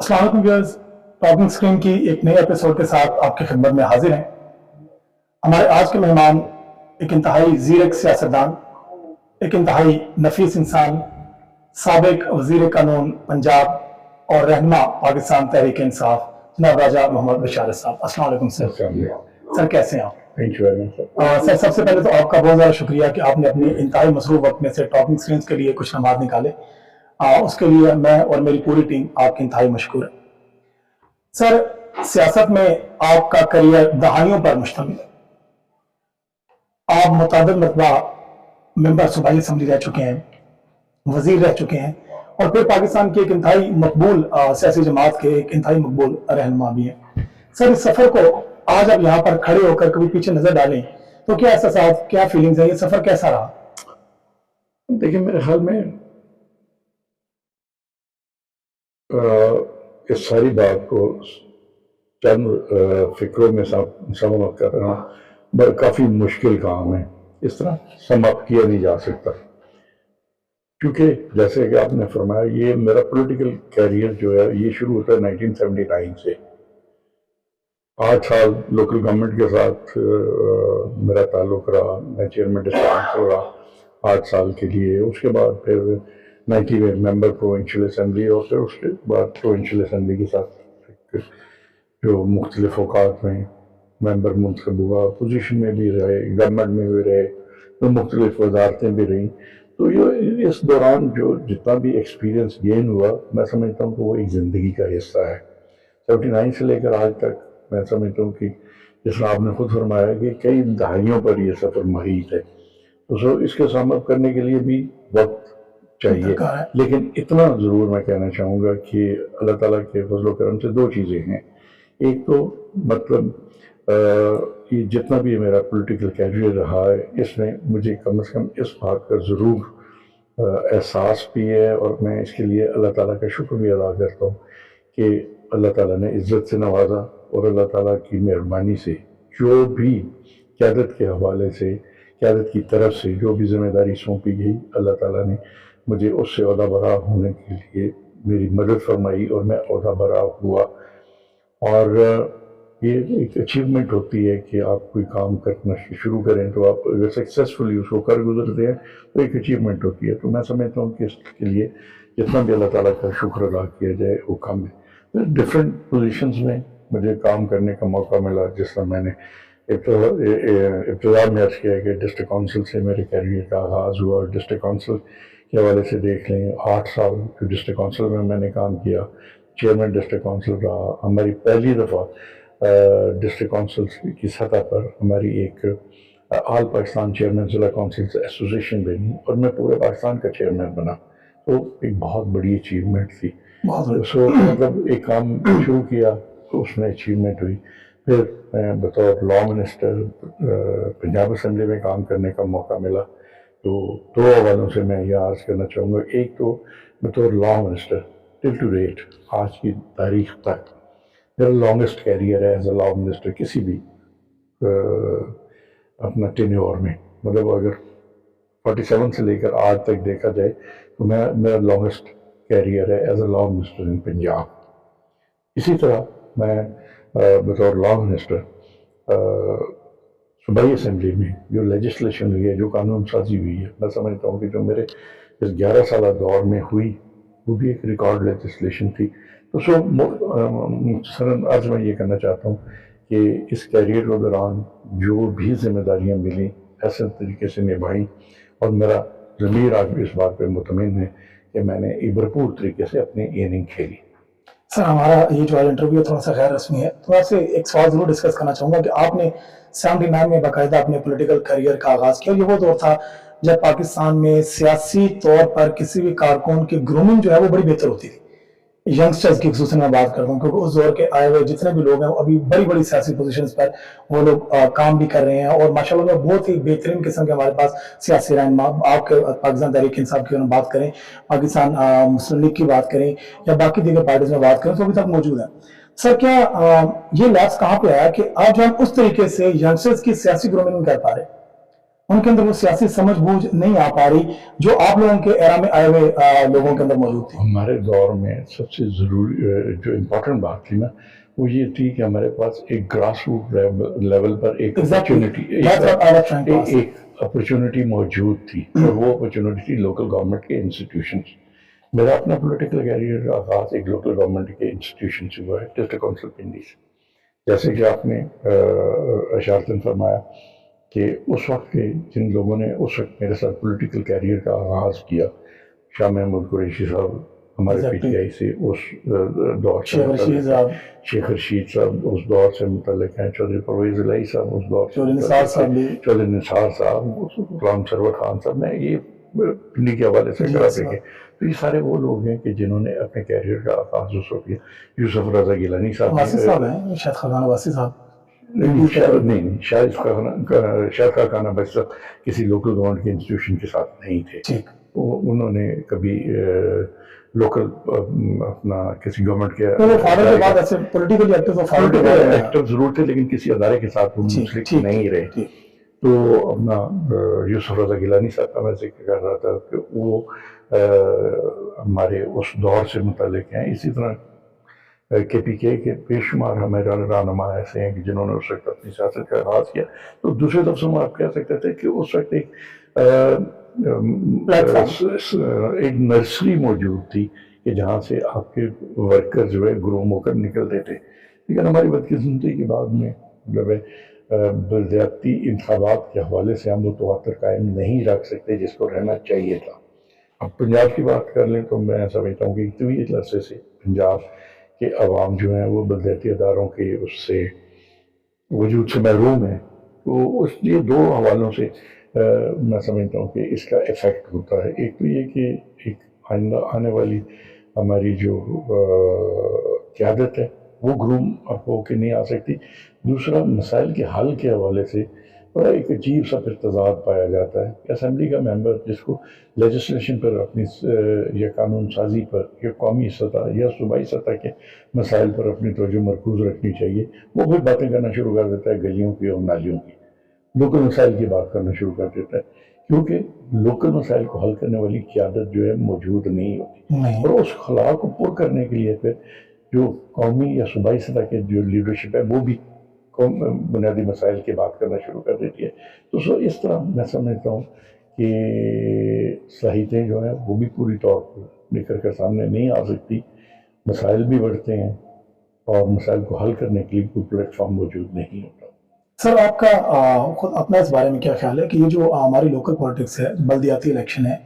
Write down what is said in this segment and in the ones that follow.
अस्सलाम वालेकुम viewers, talking screen की एक नए एपिसोड के साथ आपकी खिदमत में हाजिर हैं। हमारे आज के मेहमान एक इंतहाई ज़ीरक सियासतदान, एक इंतहाई नफीस इंसान, साबिक वज़ीर कानून पंजाब और रहनुमा पाकिस्तान तहरीक इंसाफ जनाब राजा मोहम्मद बशार साहब। अस्सलाम वालेकुम सर। सर कैसे हैं आप? Thank you very much sir सबसे पहले तो आपका बहुत ज़्यादा शुक्रिया कि आपने अपनी इंतहाई मसरूफ वक्त में से टॉकिंग स्क्रीन के लिए कुछ लम्हात निकाले। उसके लिए मैं और मेरी पूरी टीम आपकी इंतहाई मशकूर है। सर, सियासत में आपका करियर दहाइयों पर मुश्तमिल है। आप मुतअद्दिद मरतबा मेंबर सूबाई असम्बली रह चुके हैं, वजीर रह चुके हैं और फिर पाकिस्तान की एक इंतहाई मकबूल सियासी जमात के एक इंतहाई मकबूल रहनुमा भी हैं। सर, इस सफर को आज आप यहाँ पर खड़े होकर कभी पीछे नजर डालें तो क्या एहसास, क्या फीलिंग्स है, ये सफर कैसा रहा? देखिए, मेरे ख्याल में इस सारी बात को चंद फिक्रों में समाप्त करना काफ़ी मुश्किल काम है। इस तरह समाप्त किया नहीं जा सकता, क्योंकि जैसे कि आपने फरमाया, ये मेरा पॉलिटिकल कैरियर जो है ये शुरू होता है 1979 से। 8 साल लोकल गवर्नमेंट के साथ मेरा ताल्लुक रहा। मैं चेयरमैन डिस्ट्रिक्ट काउंसिल रहा 8 साल के लिए। उसके बाद फिर 90 में मेंबर प्रोविंशियल असेंबली और फिर उसके बाद प्रोविंशियल असेंबली के साथ जो मुख्तलिफ औकात में मेंबर मुंतखब हुआ, पोजीशन में भी रहे, गवर्नमेंट में भी रहे, तो मुख्तलिफ वजारतें भी रहीं। तो ये इस दौरान जो जितना भी एक्सपीरियंस गेन हुआ, मैं समझता हूँ कि वो एक ज़िंदगी का हिस्सा है। 79 से लेकर आज तक मैं समझता हूँ कि जिस आपने खुद फरमाया कि कई दहाइयों पर ये सफ़र महीत है, तो इसके सामना करने के लिए भी वक्त चाहिए। लेकिन इतना ज़रूर मैं कहना चाहूँगा कि अल्लाह ताला के फजल करम से दो चीज़ें हैं। एक तो मतलब ये जितना भी मेरा पॉलिटिकल कैरियर रहा है, इसमें मुझे कम से कम इस बात का ज़रूर एहसास भी है और मैं इसके लिए अल्लाह ताला का शुक्र भी अदा करता हूँ कि अल्लाह ताला ने इज़्ज़त से नवाजा और अल्लाह ताला की मेहरबानी से जो भी क़यादत के हवाले से, क़यादत की तरफ से जो भी ज़िम्मेदारी सौंपी गई, अल्लाह ताला ने मुझे उससे ओहदा बरा होने के लिए मेरी मदद फरमाई और मैं ओहदा बरा हुआ। और ये एक अचीवमेंट होती है कि आप कोई काम करना शुरू करें तो आप अगर सक्सेसफुली उसको कर गुजरते हैं तो एक अचीवमेंट होती है। तो मैं समझता हूँ कि इसके लिए जितना भी अल्लाह ताला का शुक्र अदा किया जाए वो कम है। डिफरेंट पोजीशंस में मुझे काम करने का मौका मिला। जिस तरह मैंने इब्तिदा में अर्ज़ किया कि डिस्ट्रिक्ट काउंसिल से मेरे कैरियर का आगाज़ हुआ। डिस्ट्रिक्ट काउंसिल के हवाले से देख लें, 8 साल जो डिस्ट्रिक्ट काउंसिल में मैंने काम किया, चेयरमैन डिस्ट्रिक्ट काउंसिल रहा। हमारी पहली दफ़ा डिस्ट्रिक्ट काउंसिल की सतह पर हमारी एक ऑल पाकिस्तान चेयरमैन ज़िला काउंसिल एसोसिएशन बनी और मैं पूरे पाकिस्तान का चेयरमैन बना। तो एक बहुत बड़ी अचीवमेंट थी। सो मतलब एक काम शुरू किया तो उसमें अचीवमेंट हुई। फिर मैं बतौर लॉ मिनिस्टर पंजाब असम्बली में काम करने का मौका मिला। तो दो हवालों से मैं यह अर्ज़ करना चाहूँगा। एक तो बतौर law minister till to date आज की तारीख तक मेरा लॉन्गेस्ट कैरियर है एज ए लॉ मिनिस्टर किसी भी अपना टेन्योर में। मतलब अगर 47 से लेकर आज तक देखा जाए तो मेरा लॉन्गेस्ट कैरियर है as a law minister in Punjab. इसी तरह मैं बतौर लॉ मिनिस्टर सूबाई असम्बली में जो लेजिस्लेशन हुई है, जो कानून साजी हुई है, मैं समझता हूँ कि जो मेरे इस 11 साल दौर में हुई वो भी एक रिकॉर्ड लेजिस्लेशन थी। तो मुख्तसरन आज मैं ये कहना चाहता हूँ कि इस कैरियर के दौरान जो भी जिम्मेदारियाँ मिली ऐसे तरीके से निभाई और मेरा ज़मीर आज भी इस बात पर मुतमिन है कि मैंने एक भरपूर तरीके से अपनी इनिंग खेली। सर, हमारा ये जो आज इंटरव्यू थोड़ा सा गैर रस्मी है, तो आपसे एक सवाल जरूर डिस्कस करना चाहूँगा कि आपने 79 में बाकायदा अपने पॉलिटिकल करियर का आगाज़ किया। ये वो दौर था जब पाकिस्तान में सियासी तौर पर किसी भी कारकुन की ग्रूमिंग जो है वो बड़ी बेहतर होती थी। यंगस्टर्स की खुसूसन मैं बात करता हूँ क्योंकि उस दौर के आए हुए जितने भी लोग हैं अभी बड़ी बड़ी सियासी पोजीशंस पर वो लोग काम भी कर रहे हैं और माशाल्लाह में बहुत ही बेहतरीन किस्म के हमारे पास सियासी रहनुमा, आपके पाकिस्तान तहरीक इंसाफ की बात करें, पाकिस्तान मुस्लिम लीग की बात करें या बाकी दीगर पार्टीज में बात करें तो अभी तक मौजूद है। सर, क्या ये लैप्स कहाँ पे आया कि आज हम उस तरीके से यंगस्टर्स की सियासी ग्रूमिंग कर पा रहे हैं? उनके अंदर वो सियासी समझ बूझ नहीं आ पा रही जो आप लोगों के एरा में आए हुए लोगों के अंदर मौजूद थी। हमारे दौर में सबसे ज़रूरी जो इम्पोर्टेंट बात थी ना, वो ये थी कि हमारे पास एक ग्रास रूट लेवल पर एक अपॉर्चुनिटी मौजूद थी, और वो अपॉर्चुनिटी थी लोकल गवर्नमेंट के इंस्टीट्यूशंस। मेरा अपना पॉलिटिकल कैरियर का आगाज एक लोकल गवर्नमेंट के इंस्टीट्यूशन से हुआ है, डिस्ट्रिक्ट काउंसिल पिंडी से। जैसे कि आपने इशारतन फरमाया कि उस वक्त के जिन लोगों ने उस वक्त मेरे साथ पॉलिटिकल कैरियर का आगाज़ किया, शाह महमूद कुरैशी साहब हमारे पीटीआई से उस दौर से, शेख रशीद साहब उस दौर से मुतल्लिक हैं, चौधरी परवेज़ इलाही साहब उस दौर से, चौधरी निसार साहब, गुलाम सरवर खान साहब, मैं ये पिंडी के हवाले से करा देंगे। तो ये सारे वो लोग हैं कि जिन्होंने अपने कैरियर का आगाज़ उस वक्त किया। यूसुफ रजा गिलानी साहब हैं, शायद खाना वासी साहब नहीं, शायद खाना बस किसी लोकल गवर्नमेंट के इंस्टीट्यूशन के साथ नहीं थे। उन्होंने कभी लोकल अपना किसी गवर्नमेंट के पॉलिटिकल एक्टर जरूर थे, लेकिन किसी अदारे के साथ वो नहीं रहे। तो अपना यूसुफ रजा गिलानी साहब का मैं जिक्र कर रहा था कि वो हमारे उस दौर से मुतल्लिक हैं। इसी तरह KPK के बेशुमार हमारे रहनुमा ऐसे हैं कि जिन्होंने उस वक्त अपनी सियासत का आगाज़ किया। तो दूसरे लफ्ज़ों में आप कह सकते थे कि उस वक्त एक नर्सरी मौजूद थी कि जहाँ से आपके वर्कर जो है ग्रूम होकर निकलते थे। लेकिन हमारी बदकिस्मती के बाद में मतलब बलदियाती इंतखाबात के हवाले से हम वो तवातर कायम नहीं रख सकते जिसको रहना चाहिए था। अब पंजाब की बात कर लें तो मैं समझता हूँ कि तवील अरसे से पंजाब के अवाम जो हैं वो बलदियाती अदारों के उससे वजूद से महरूम है। तो इसलिए दो हवालों से मैं समझता हूँ कि इसका इफ़ेक्ट होता है। एक तो ये कि एक आइंदा आने वाली हमारी जो क़यादत है वो ग्रूम अप होकर नहीं आ सकती। दूसरा, मसाइल के हल के हवाले से बड़ा एक अजीब सा फिर तज़ाद पाया जाता है। असम्बली का मेंबर जिसको लेजिस्लेशन पर अपनी या कानून साजी पर या कौमी सतह या सूबाई सतह के मसाइल पर अपनी तवज्जो मरकूज़ रखनी चाहिए, वो फिर बातें करना शुरू कर देता है गलियों की और नालियों की, लोकल मसाइल की बात करना शुरू कर देता है, क्योंकि लोकल मसाइल को हल करने वाली क़यादत जो है मौजूद नहीं होती। और उस खला को पुर करने के लिए फिर जो कौमी या सूबाई सतह के जो लीडरशिप है वो भी बुनियादी मसाइल की बात करना शुरू कर देती है। तो इस तरह मैं समझता हूँ कि सलाहियतें जो हैं वो भी पूरी तौर पर निकल कर सामने नहीं आ सकती, मसाइल भी बढ़ते हैं और मसाइल को हल करने के लिए कोई प्लेटफॉर्म मौजूद नहीं होता। सर, आपका खुद अपना इस बारे में क्या ख्याल है कि ये जो हमारी लोकल पॉलिटिक्स है, बल्दियाती इलेक्शन है,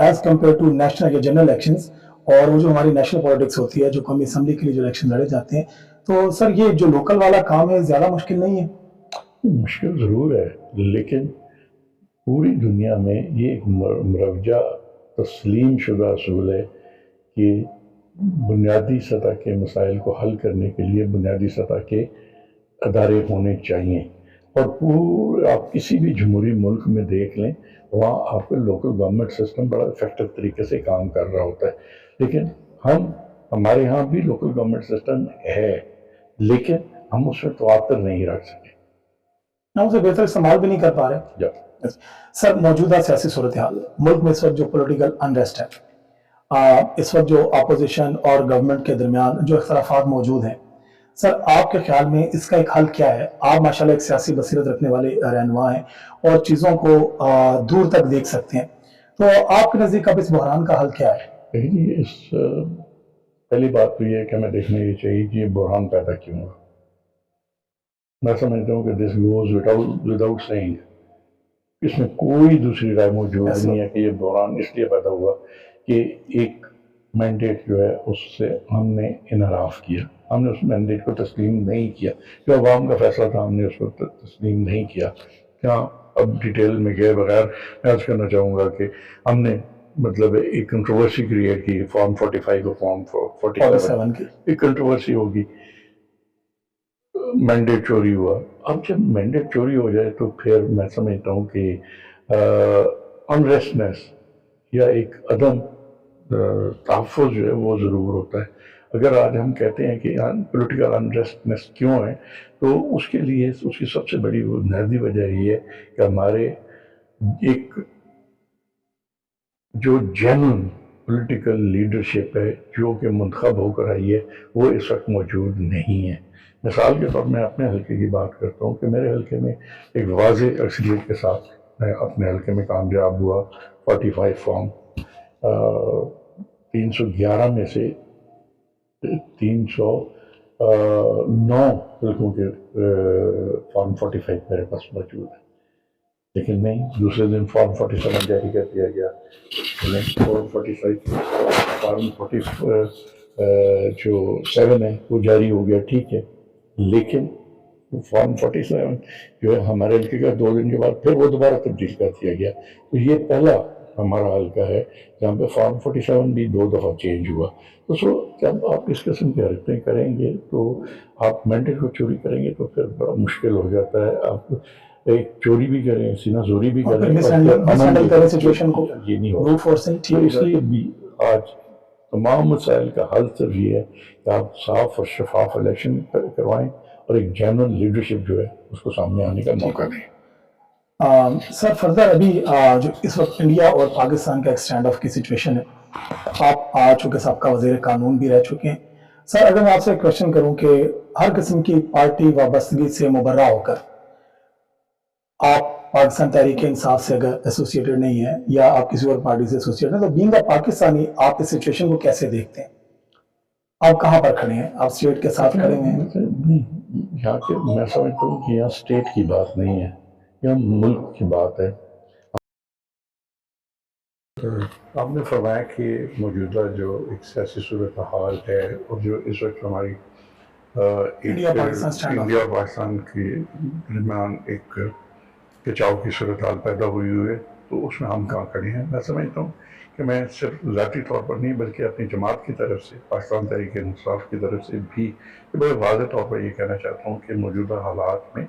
एज कम्पेयर टू नेशनल या जनरल इलेक्शंस, और वो जो हमारी नेशनल पॉलिटिक्स होती है जो कौमी असम्बली के लिए जो इलेक्शन लड़े जाते हैं, तो सर ये जो लोकल वाला काम है ज़्यादा मुश्किल नहीं है? मुश्किल ज़रूर है, लेकिन पूरी दुनिया में ये एक मरवजा तस्लीम शुदा असूल है कि बुनियादी सतह के मसाइल को हल करने के लिए बुनियादी सतह के अदारे होने चाहिए। और आप किसी भी जमहूरी मुल्क में देख लें, वहाँ आपका लोकल गवर्नमेंट सिस्टम बड़ा इफेक्टिव तरीके से काम कर रहा होता है। लेकिन हमारे यहाँ भी लोकल गवर्नमेंट सिस्टम है, लेकिन हम उसमें तवातर नहीं रख सके, हम उसे बेहतर इस्तेमाल भी नहीं कर पा रहे। सर, मौजूदा सियासी सूरत हाल मुल्क में इस वक्त जो पॉलिटिकल अनरेस्ट है, इस वक्त जो अपोजिशन और गवर्नमेंट के दरमियान जो इख्तलाफात मौजूद हैं, सर आपके ख्याल में इसका एक हल क्या है? आप माशाल्लाह एक सियासी बसीरत रखने वाले रहनुमा हैं और चीज़ों को दूर तक देख सकते हैं, तो आपके नज़दीक अब इस बहरान का हल क्या है? पहली बात तो ये है कि हमें देखना ये चाहिए कि ये बहरान पैदा क्यों हुआ। मैं समझता हूँ कि दिस गोज विदाउट सेइंग, इसमें कोई दूसरी राय मौजूद नहीं है कि ये बहरान इसलिए पैदा हुआ कि एक मैंडेट जो है उससे हमने इनहराफ किया, हमने उस मैंडेट को तस्लीम नहीं किया, जो अवाम का फैसला था हमने उसको तस्लीम नहीं किया। क्या अब डिटेल में गए बगैर मैं अर्ज करना चाहूँगा कि हमने मतलब एक कंट्रोवर्सी क्रिएट की, फॉर्म 45 और फॉर्म 47 की एक कंट्रोवर्सी होगी, मैंडेट चोरी हुआ। अब जब मैंडेट चोरी हो जाए तो फिर मैं समझता हूँ कि अनरेस्टनेस या एक अदम तहफ़्फ़ुज़ जो है वो ज़रूर होता है। اگر آج ہم کہتے ہیں کہ پولیٹیکل انریسٹنس کیوں ہے، تو اس کے لیے اس کی سب سے بڑی بنیادی وجہ یہ ہے کہ ہمارے ایک جو جینون پولیٹیکل لیڈرشپ ہے جو کہ منتخب ہو کر آئی ہے، وہ اس وقت موجود نہیں ہے۔ مثال کے طور میں اپنے حلقے کی بات کرتا ہوں کہ میرے حلقے میں ایک واضح اکثریت کے ساتھ میں اپنے حلقے میں کامیاب ہوا۔ 45 فارم 311 میں سے 309 حلقوں کے فارم 45 میرے پاس موجود ہے، لیکن نہیں، دوسرے دن فارم 47 جاری کر دیا گیا۔ فارم 45 فارم 40 جو 7 ہے وہ جاری ہو گیا، ٹھیک ہے، لیکن فارم 47 جو ہے ہمارے حلقے کا 2 دن کے بعد پھر وہ دوبارہ تبدیل کر دیا گیا۔ تو یہ پہلا ہمارا حلقہ ہے جہاں پہ فارم 47 بھی 2 دفعہ چینج ہوا۔ تو جب آپ اس قسم کی حرکتیں کریں گے تو آپ مینڈیٹ کو چوری کریں گے تو پھر بڑا مشکل ہو جاتا ہے۔ آپ ایک چوری بھی کریں، سینہ زوری بھی کریں، مس ہینڈل کریں سچویشن کو، یہ نہیں روٹ فورسنگ، تو اس لیے بھی آج تمام مسائل کا حل صرف یہ ہے کہ آپ صاف اور شفاف الیکشن کروائیں اور ایک جنرل لیڈرشپ جو ہے اس کو سامنے آنے کا موقع دیں۔ سر فردر ابھی جو اس وقت انڈیا اور پاکستان کا ایک اسٹینڈ آف کی سچویشن ہے، آپ چونکہ سابقہ وزیر قانون بھی رہ چکے ہیں سر، اگر میں آپ سے ایک کوشچن کروں کہ ہر قسم کی پارٹی وابستگی سے مبرہ ہو کر آپ پاکستان تحریک انصاف سے اگر ایسوسیٹڈ نہیں ہیں یا آپ کسی اور پارٹی سے ایسوسیٹڈ ہیں، تو بینگ اے پاکستانی آپ اس سچویشن کو کیسے دیکھتے ہیں؟ آپ کہاں پر کھڑے ہیں؟ آپ اسٹیٹ کے ساتھ کھڑے ہیں؟ نہیں، یہاں کے میں سمجھتا ہوں کہ یہاں اسٹیٹ کی بات نہیں ہے، یہاں ملک کی بات ہے۔ آپ نے فرمایا کہ موجودہ جو ایک سیاسی صورتحال ہے اور جو اس وقت ہماری انڈیا اور پاکستان کے درمیان ایک کھچاؤ کی صورتحال پیدا ہوئی ہے، تو اس میں ہم کہاں کھڑے ہیں؟ میں سمجھتا ہوں کہ میں صرف ذاتی طور پر نہیں بلکہ اپنی جماعت کی طرف سے، پاکستان تحریک انصاف کی طرف سے بھی بڑے واضح طور پر یہ کہنا چاہتا ہوں کہ موجودہ حالات میں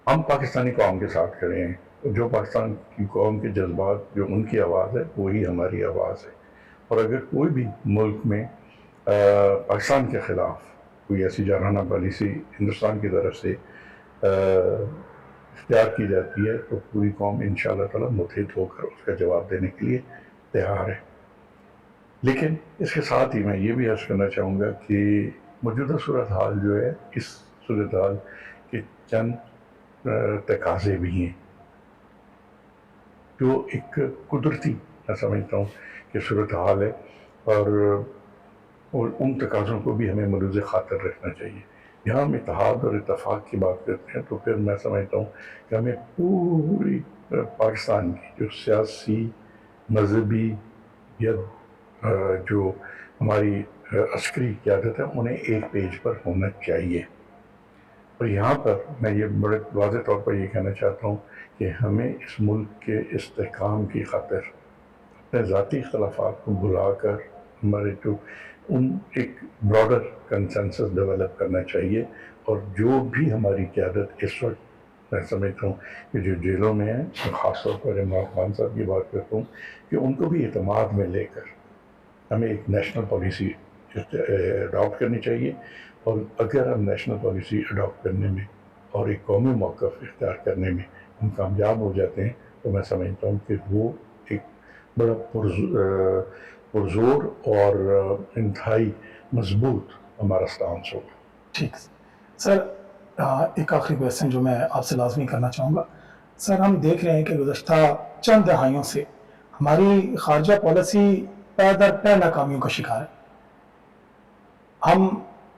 ہم پاکستانی قوم کے ساتھ کھڑے ہیں۔ جو پاکستان کی قوم کے جذبات، جو ان کی آواز ہے، وہی ہماری آواز ہے۔ اور اگر کوئی بھی ملک میں پاکستان کے خلاف کوئی ایسی جارحانہ پالیسی ہندوستان کی طرف سے اختیار کی جاتی ہے تو پوری قوم انشاءاللہ تعالیٰ متحد ہو کر اس کا جواب دینے کے لیے تیار ہے۔ لیکن اس کے ساتھ ہی میں یہ بھی عرض کرنا چاہوں گا کہ موجودہ صورتحال جو ہے، اس صورتحال کے چند تقاضے بھی ہیں جو ایک قدرتی میں سمجھتا ہوں کہ صورتحال ہے، اور ان تقاضوں کو بھی ہمیں ملوز خاطر رکھنا چاہیے۔ یہاں ہم اتحاد اور اتفاق کی بات کرتے ہیں تو پھر میں سمجھتا ہوں کہ ہمیں پوری پاکستان کی جو سیاسی، مذہبی یا جو ہماری عسکری قیادت ہے انہیں ایک پیج پر ہونا چاہیے۔ اور یہاں پر میں یہ بڑے واضح طور پر یہ کہنا چاہتا ہوں کہ ہمیں اس ملک کے استحکام کی خاطر اپنے ذاتی اختلافات کو بھلا کر ہمارے جو ایک براڈر کنسنسس ڈیولپ کرنا چاہیے، اور جو بھی ہماری قیادت اس وقت میں سمجھتا ہوں کہ جو جیلوں میں ہیں، خاص طور پر عمران خان صاحب کی بات کرتا ہوں کہ ان کو بھی اعتماد میں لے کر ہمیں ایک نیشنل پالیسی اڈاپٹ کرنی چاہیے۔ اور اگر ہم نیشنل پالیسی اڈاپٹ کرنے میں اور ایک قومی موقف اختیار کرنے میں ہم کامیاب ہو جاتے ہیں تو میں سمجھتا ہوں کہ وہ ایک بڑا پرزور اور انتہائی مضبوط ہمارا سٹانس ہوگا۔ ٹھیک سر، ایک آخری کویسچن جو میں آپ سے لازمی کرنا چاہوں گا سر، ہم دیکھ رہے ہیں کہ گزشتہ چند دہائیوں سے ہماری خارجہ پالیسی پے در پے ناکامیوں کا شکار ہے۔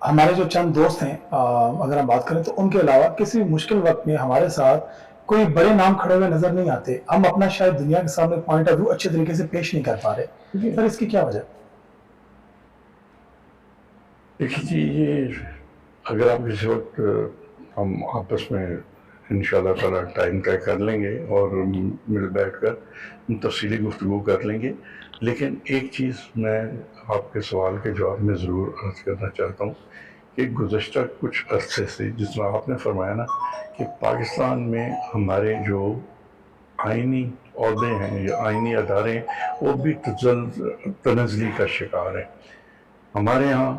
ہمارے جو چند دوست ہیں اگر ہم بات کریں تو ان کے علاوہ کسی مشکل وقت میں ہمارے ساتھ کوئی بڑے نام کھڑے ہوئے نظر نہیں آتے۔ ہم اپنا شاید دنیا کے سامنے پوائنٹ آف ویو اچھے طریقے سے پیش نہیں کر پا رہے سر، اس کی کیا وجہ؟ دیکھیے جی، یہ اگر آپ کسی وقت ہم آپس میں انشاءاللہ تعالیٰ ٹائم طے کر لیں گے اور مل بیٹھ کر تفصیلی گفتگو کر لیں گے، لیکن ایک چیز میں آپ کے سوال کے جواب میں ضرور عرض کرنا چاہتا ہوں کہ گزشتہ کچھ عرصے سے جس طرح آپ نے فرمایا نا کہ پاکستان میں ہمارے جو آئینی عہدے ہیں یا آئینی ادارے ہیں وہ بھی تنزلی کا شکار ہیں۔ ہمارے یہاں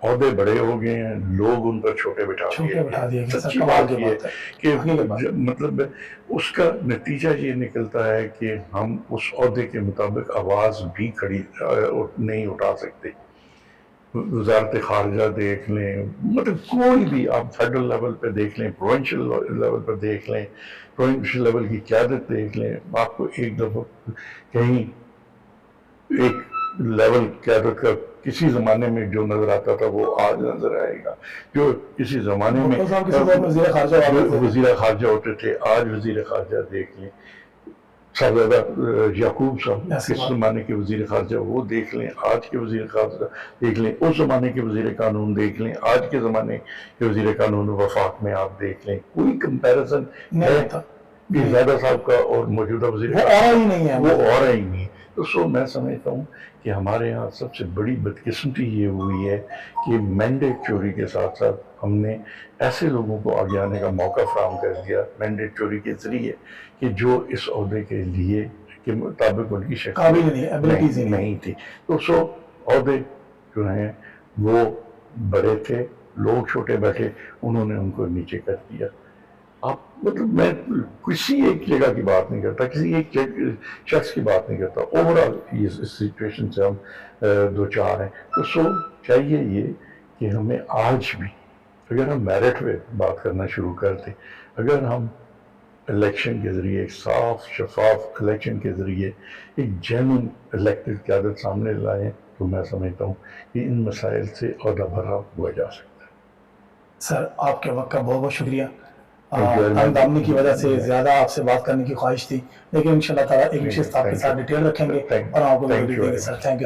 عہدے بڑے ہو گئے ہیں, لوگ ان پر چھوٹے بٹھا دیے گئے. سچی بات یہ ہے کہ مطلب اس کا نتیجہ یہ نکلتا ہے کہ ہم اس عہدے کے مطابق آواز بھی کھڑی نہیں اٹھا سکتے. وزارت خارجہ دیکھ لیں, مطلب کوئی بھی آپ فیڈرل لیول پہ دیکھ لیں, پروونشل لیول پہ دیکھ لیں, پروونشل لیول کی قیادت دیکھ لیں, آپ کو ایک دفعہ کہیں ایک لیول قیادت کا کسی زمانے میں جو نظر آتا تھا وہ آج نظر آئے گا. جو کسی زمانے میں وزیر خارجہ ہوتے تھے, آج وزیر خارجہ دیکھ لیں. صاحبزادہ یعقوب صاحب کس زمانے کے وزیر خارجہ وہ دیکھ لیں, آج کے وزیر خارجہ دیکھ لیں, اس زمانے کے وزیر قانون دیکھ لیں, آج کے زمانے کے وزیر قانون وفاق میں آپ دیکھ لیں. کوئی کمپیریزن نہیں ہوتا زیادہ صاحب کا اور موجودہ وزیر ہی نہیں ہے, وہ اور ہی نہیں. تو سو میں سمجھتا ہوں کہ ہمارے یہاں سب سے بڑی بدقسمتی یہ ہوئی ہے کہ مینڈیٹ چوری کے ساتھ ساتھ ہم نے ایسے لوگوں کو آگے آنے کا موقع فراہم کر دیا مینڈیٹ چوری کے ذریعے کہ جو اس عہدے کے لیے کے مطابق ان کی شخصیت نہیں تھی. تو سو عہدے جو ہیں وہ بڑے تھے, لوگ چھوٹے بیٹھے, انہوں نے ان کو نیچے کر دیا. آپ مطلب میں کسی ایک جگہ کی بات نہیں کرتا, کسی ایک شخص کی بات نہیں کرتا, اوورآل اس سچویشن سے ہم دو چار ہیں. تو سو چاہیے یہ کہ ہمیں آج بھی اگر ہم میرٹ پہ بات کرنا شروع کر دیں, اگر ہم الیکشن کے ذریعے ایک صاف شفاف الیکشن کے ذریعے ایک جینوئن الیکٹڈ قیادت سامنے لائیں, تو میں سمجھتا ہوں کہ ان مسائل سے عہدہ بھرا ہوا جا سکتا ہے. سر آپ کے وقت کا بہت بہت شکریہ. دامنی کی وجہ سے زیادہ آپ سے بات کرنے کی خواہش تھی, لیکن انشاءاللہ تعالیٰ ایک نشست آپ کے ساتھ ڈیٹیل رکھیں گے اور آپ کو ویڈیو دیں گے. Sir thank you.